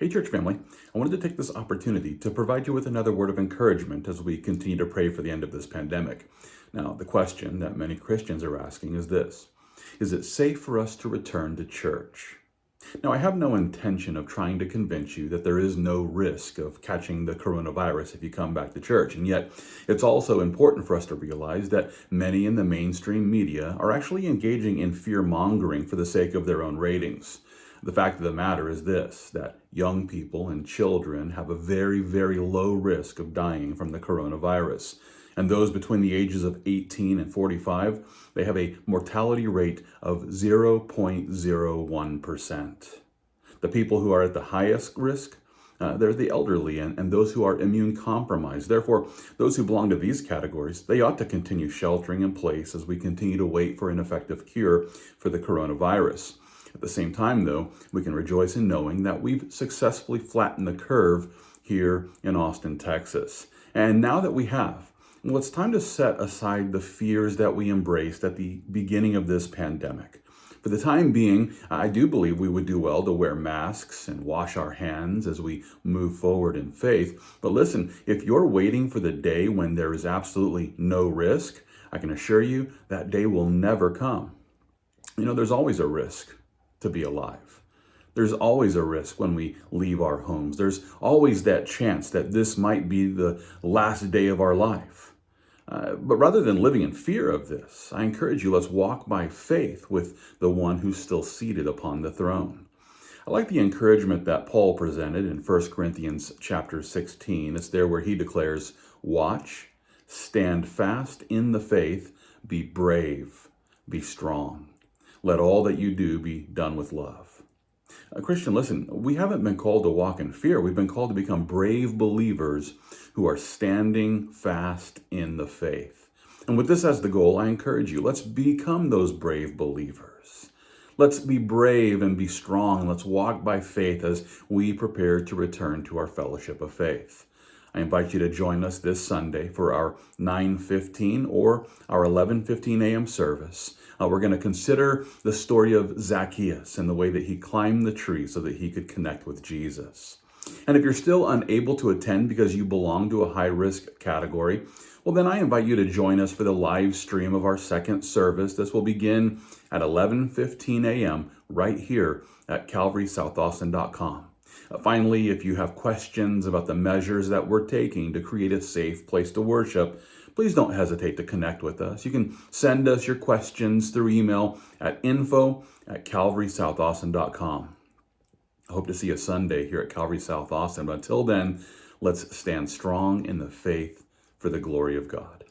Hey, church family. I wanted to take this opportunity to provide you with another word of encouragement as we continue to pray for the end of this pandemic. Now, the question that many Christians are asking is this: is it safe for us to return to church? Now, I have no intention of trying to convince you that there is no risk of catching the coronavirus if you come back to church. And yet, it's also important for us to realize that many in the mainstream media are actually engaging in fear-mongering for the sake of their own ratings. The fact of the matter is this, that young people and children have a very, very low risk of dying from the coronavirus. And those between the ages of 18 and 45, they have a mortality rate of 0.01%. The people who are at the highest risk, they're the elderly and those who are immune compromised. Therefore, those who belong to these categories, they ought to continue sheltering in place as we continue to wait for an effective cure for the coronavirus. At the same time, though, we can rejoice in knowing that we've successfully flattened the curve here in Austin, Texas. And now that we have, well, it's time to set aside the fears that we embraced at the beginning of this pandemic. For the time being, I do believe we would do well to wear masks and wash our hands as we move forward in faith. But listen, if you're waiting for the day when there is absolutely no risk, I can assure you that day will never come. You know, there's always a risk to be alive. There's always a risk when we leave our homes. There's always that chance that this might be the last day of our life. But rather than living in fear of this, I encourage you, let's walk by faith with the one who's still seated upon the throne. I like the encouragement that Paul presented in 1 Corinthians chapter 16. It's there where he declares, "Watch, stand fast in the faith, be brave, be strong. Let all that you do be done with love." Christian, listen, we haven't been called to walk in fear. We've been called to become brave believers who are standing fast in the faith. And with this as the goal, I encourage you, let's become those brave believers. Let's be brave and be strong. Let's walk by faith as we prepare to return to our fellowship of faith. I invite you to join us this Sunday for our 9:15 or our 11:15 a.m. service. We're going to consider the story of Zacchaeus and the way that he climbed the tree so that he could connect with Jesus. And if you're still unable to attend because you belong to a high-risk category, well, then I invite you to join us for the live stream of our second service. This will begin at 11:15 a.m. right here at calvarysouthaustin.com. Finally, if you have questions about the measures that we're taking to create a safe place to worship, please don't hesitate to connect with us. You can send us your questions through email at info@calvarysouthaustin.com. I hope to see you Sunday here at Calvary South Austin. But until then, let's stand strong in the faith for the glory of God.